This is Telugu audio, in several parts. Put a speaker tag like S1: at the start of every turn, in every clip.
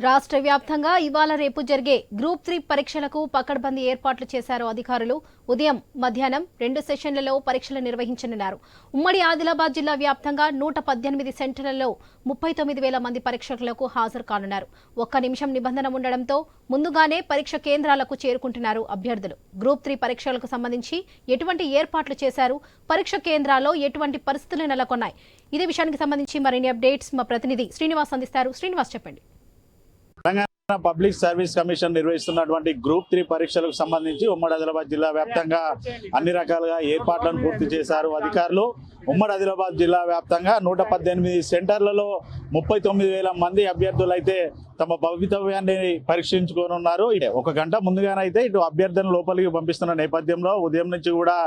S1: రాష్ట్ర వ్యాప్తంగా ఇవాళ రేపు జరిగే గ్రూప్ 3 పరీక్షలకు పకడ్బందీ ఏర్పాట్లు చేశారు అధికారులు. ఉదయం మధ్యాహ్నం 2 సెషన్లలో పరీక్షలు నిర్వహించనున్నారు. ఉమ్మడి ఆదిలాబాద్ జిల్లా వ్యాప్తంగా 118 సెంటర్లలో 39,000 మంది పరీక్షలకు హాజరు కానున్నారు. ఒక్క నిమిషం నిబంధన ఉండడంతో ముందుగానే పరీక్ష కేంద్రాలకు చేరుకుంటున్నారు అభ్యర్థులు. గ్రూప్ 3 పరీక్షలకు సంబంధించి ఎటువంటి ఏర్పాట్లు చేశారు, పరీక్ష కేంద్రాల్లో ఎటువంటి పరిస్థితులు నెలకొన్నాయి, ఇదే విషయానికి సంబంధించి మరిన్ని అప్డేట్స్ మా ప్రతినిధి శ్రీనివాస్ అందిస్తారు. శ్రీనివాస్, చెప్పండి.
S2: తెలంగాణ పబ్లిక్ సర్వీస్ కమిషన్ నిర్వహిస్తున్నటువంటి గ్రూప్ 3 పరీక్షలకు సంబంధించి ఉమ్మడి ఆదిలాబాద్ జిల్లా వ్యాప్తంగా అన్ని రకాలుగా ఏర్పాట్లను పూర్తి చేశారు అధికారులు. ఉమ్మడి ఆదిలాబాద్ జిల్లా వ్యాప్తంగా 118 సెంటర్లలో 39,000 మంది అభ్యర్థులు అయితే తమ భవితవ్యాన్ని పరీక్షించుకోనున్నారు. ఒక గంట ముందుగానైతే ఇటు అభ్యర్థులను లోపలికి పంపిస్తున్న నేపథ్యంలో ఉదయం నుంచి కూడా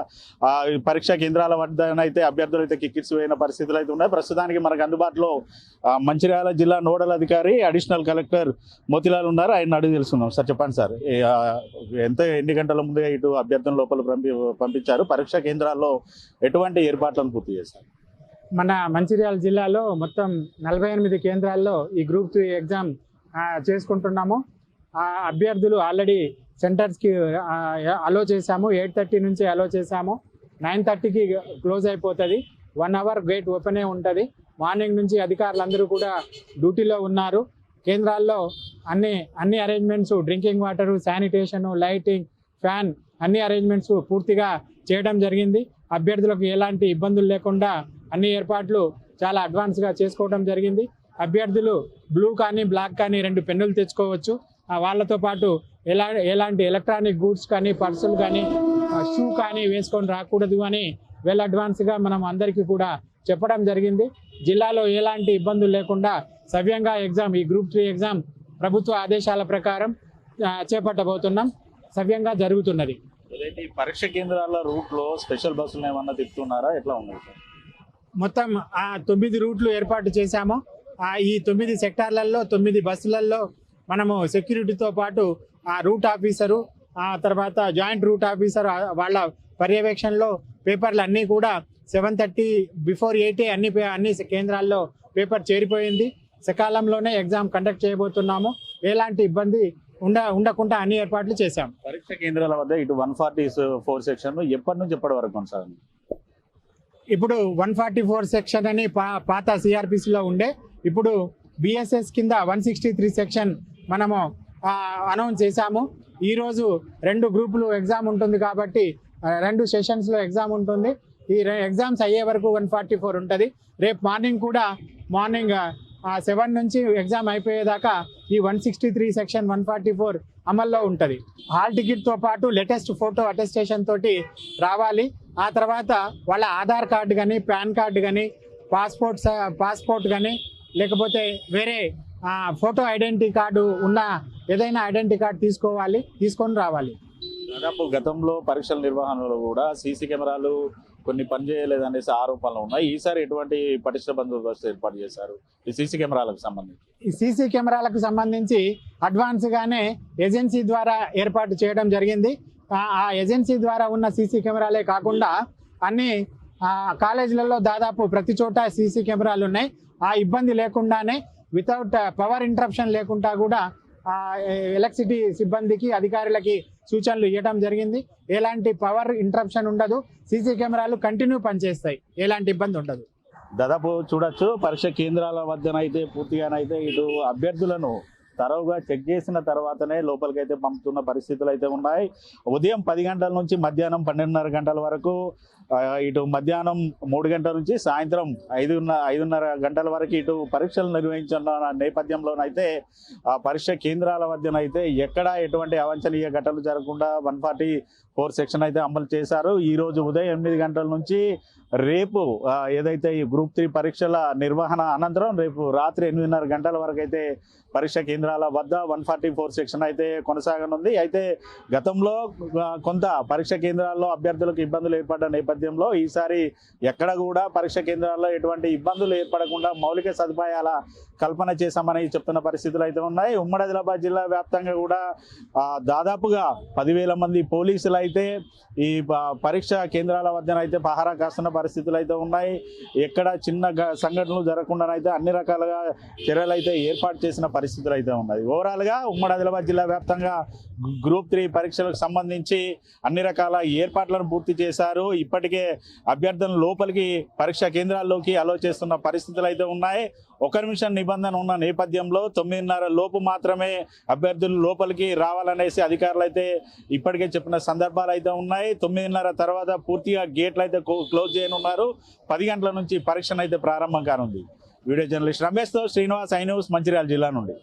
S2: పరీక్షా కేంద్రాల వద్దనైతే అభ్యర్థులు అయితే కిక్కిరిసిపోయిన పరిస్థితులు అయితే ఉన్నాయి. ప్రస్తుతానికి మనకు అందుబాటులో మంచిర్యాల జిల్లా నోడల్ అధికారి అడిషనల్ కలెక్టర్ మోతిలాల్ ఉన్నారు. ఆయన అడిగి తెలుసుకున్నాం. సార్, చెప్పండి సార్, ఎన్ని గంటల ముందుగా ఇటు అభ్యర్థులను లోపల పంపించారు, పరీక్షా కేంద్రాల్లో ఎటువంటి ఏర్పాట్లను పూర్తి చేశారు?
S3: మన మంచిర్యాల జిల్లాలో మొత్తం 48 కేంద్రాల్లో ఈ గ్రూప్ 3 ఎగ్జామ్ చేసుకుంటున్నాము. అభ్యర్థులు ఆల్రెడీ సెంటర్స్కి అలో చేశాము. 8:30 నుంచి అలో చేశాము. 9:30కి క్లోజ్ అయిపోతుంది. 1 అవర్ గేట్ ఓపెనే ఉంటుంది. మార్నింగ్ నుంచి అధికారులందరూ కూడా డ్యూటీలో ఉన్నారు. కేంద్రాల్లో అన్ని arrangements, drinking water, sanitation, lighting, fan, అన్ని అరేంజ్మెంట్స్ పూర్తిగా చేయడం జరిగింది. అభ్యర్థులకు ఎలాంటి ఇబ్బందులు లేకుండా అన్ని ఏర్పాట్లు చాలా అడ్వాన్స్గా చేసుకోవడం జరిగింది. అభ్యర్థులు బ్లూ కానీ బ్లాక్ కానీ 2 పెన్నులు తెచ్చుకోవచ్చు. వాళ్ళతో పాటు ఎలాంటి ఎలక్ట్రానిక్ గూడ్స్ కానీ, పర్సులు కానీ, షూ కానీ వేసుకొని రాకూడదు అని వెల్ అడ్వాన్స్గా మనం అందరికీ కూడా చెప్పడం జరిగింది. జిల్లాలో ఎలాంటి ఇబ్బందులు లేకుండా సవ్యంగా ఎగ్జామ్, ఈ గ్రూప్ 3 ఎగ్జామ్ ప్రభుత్వ ఆదేశాల ప్రకారం చేపట్టబోతున్నాం. సవ్యంగా జరుగుతున్నది.
S2: పరీక్ష కేంద్రాల రూట్లో స్పెషల్ బస్సులు ఏమన్నా తిప్పుతున్నారా? ఎట్లా ఉన్నాయి సార్?
S3: మొత్తం 9 రూట్లు ఏర్పాటు చేశాము. ఈ 9 సెక్టార్లలో 9 బస్సులలో మనము సెక్యూరిటీతో పాటు ఆ రూట్ ఆఫీసరు, ఆ తర్వాత జాయింట్ రూట్ ఆఫీసర్ వాళ్ళ పర్యవేక్షణలో పేపర్లు అన్నీ కూడా 7:30 బిఫోర్ 8 అన్ని కేంద్రాల్లో పేపర్ చేరిపోయింది. సకాలంలోనే ఎగ్జామ్ కండక్ట్ చేయబోతున్నాము. ఎలాంటి ఇబ్బంది ఉండకుండా అన్ని ఏర్పాట్లు చేశాం.
S2: పరీక్ష కేంద్రాల వద్ద ఇటు 144 సెక్షన్ ఎప్పటి నుంచి ఎప్పటి వరకు కొనసాగింది?
S3: ఇప్పుడు 144 సెక్షన్ అని పాత సిఆర్పిసిలో ఉండే, ఇప్పుడు బిఎస్ఎస్ కింద 163 సెక్షన్ మనము అనౌన్స్ చేశాము. ఈరోజు 2 గ్రూపులు ఎగ్జామ్ ఉంటుంది కాబట్టి 2 సెషన్స్లో ఎగ్జామ్ ఉంటుంది. ఈ ఎగ్జామ్స్ అయ్యే వరకు 144 ఉంటుంది. రేపు మార్నింగ్ కూడా మార్నింగ్ 7 నుంచి ఎగ్జామ్ అయిపోయేదాకా ఈ 163 సెక్షన్ 144 అమల్లో ఉంటుంది. హాల్ టికెట్తో పాటు లేటెస్ట్ ఫోటో అటెస్టేషన్ తోటి రావాలి. ఆ తర్వాత వాళ్ళ ఆధార్ కార్డు కానీ, పాన్ కార్డు కానీ, పాస్పోర్ట్ కానీ, లేకపోతే వేరే ఫోటో ఐడెంటిటీ కార్డు ఉన్న ఏదైనా ఐడెంటిటీ కార్డు తీసుకొని రావాలి.
S2: దాదాపు గతంలో పరీక్షల నిర్వహణలో కూడా సీసీ కెమెరాలు కొన్ని పనిచేయలేదనేసి ఆరోపణలు ఉన్నాయి. ఈసారి ఎటువంటి పటిష్ట బందోబస్తు ఏర్పాటు చేశారు ఈ సీసీ కెమెరాలకు సంబంధించి?
S3: ఈ సీసీ కెమెరాలకు సంబంధించి అడ్వాన్స్గానే ఏజెన్సీ ద్వారా ఏర్పాటు చేయడం జరిగింది. ఆ ఏజెన్సీ ద్వారా ఉన్న సీసీ కెమెరాలే కాకుండా అన్ని కాలేజీలలో దాదాపు ప్రతి చోట సీసీ కెమెరాలు ఉన్నాయి. ఆ ఇబ్బంది లేకుండానే వితౌట్ పవర్ ఇంటరప్షన్ లేకుండా కూడా ఎలక్ట్రిసిటీ సిబ్బందికి, అధికారులకి సూచనలు ఇవ్వడం జరిగింది. ఎలాంటి పవర్ ఇంటరప్షన్ ఉండదు. సీసీ కెమెరాలు కంటిన్యూ పనిచేస్తాయి. ఎలాంటి ఇబ్బంది ఉండదు.
S2: దాదాపు చూడొచ్చు, పరీక్ష కేంద్రాల వద్దనైతే పూర్తిగానైతే ఇటు అభ్యర్థులను తరవుగా చెక్ చేసిన తర్వాతనే లోపలికైతే పంపుతున్న పరిస్థితులు అయితే ఉన్నాయి. ఉదయం 10 గంటల నుంచి మధ్యాహ్నం 12:30 గంటల వరకు, ఇటు మధ్యాహ్నం 3 గంటల నుంచి సాయంత్రం 5:30 గంటల వరకు ఇటు పరీక్షలు నిర్వహించిన నేపథ్యంలోనైతే ఆ పరీక్ష కేంద్రాల వద్దనైతే ఎక్కడా ఎటువంటి అవాంఛనీయ ఘటనలు జరగకుండా 144 సెక్షన్ అయితే అమలు చేశారు. ఈరోజు ఉదయం 8 గంటల నుంచి రేపు ఏదైతే ఈ గ్రూప్ 3 పరీక్షల నిర్వహణ అనంతరం రేపు రాత్రి 8:30 గంటల వరకు అయితే పరీక్ష కేంద్రాల వద్ద 144 సెక్షన్ అయితే కొనసాగనుంది. అయితే గతంలో కొంత పరీక్ష కేంద్రాల్లో అభ్యర్థులకు ఇబ్బందులు ఏర్పడ్డ నేపథ్యంలో ఈసారి ఎక్కడ కూడా పరీక్ష కేంద్రాల్లో ఎటువంటి ఇబ్బందులు ఏర్పడకుండా మౌలిక సదుపాయాల కల్పన చేశామని చెప్తున్న పరిస్థితులు అయితే ఉన్నాయి. ఉమ్మడి ఆదిలాబాద్ జిల్లా వ్యాప్తంగా కూడా దాదాపుగా 10,000 మంది పోలీసులు అయితే ఈ పరీక్ష కేంద్రాల వద్దన అయితే పహారా కాస్తున్న పరిస్థితులు అయితే ఉన్నాయి. ఎక్కడ చిన్న సంఘటనలు జరగకుండా అయితే అన్ని రకాలుగా చర్యలు అయితే ఏర్పాటు చేసిన పరిస్థితులు అయితే ఉన్నాయి. ఓవరాల్గా ఉమ్మడి ఆదిలాబాద్ జిల్లా వ్యాప్తంగా గ్రూప్ 3 పరీక్షలకు సంబంధించి అన్ని రకాల ఏర్పాట్లను పూర్తి చేశారు. ఇప్పటికే అభ్యర్థులను లోపలికి పరీక్షా కేంద్రాల్లోకి అలో చేస్తున్న పరిస్థితులు అయితే ఉన్నాయి. 1 నిమిషం నిబంధన ఉన్న నేపథ్యంలో 9:30 లోపు మాత్రమే అభ్యర్థులు లోపలికి రావాలనేసి అధికారులు అయితే ఇప్పటికే చెప్పిన సందర్భాలు అయితే ఉన్నాయి. 9:30 తర్వాత పూర్తిగా గేట్లు అయితే క్లోజ్ చేయనున్నారు. 10 గంటల నుంచి పరీక్షను అయితే ప్రారంభం కానుంది. వీడియో జర్నలిస్ట్ రమేష్తో శ్రీనివాస్, ఐ న్యూస్, మంచిర్యాల జిల్లా నుండి.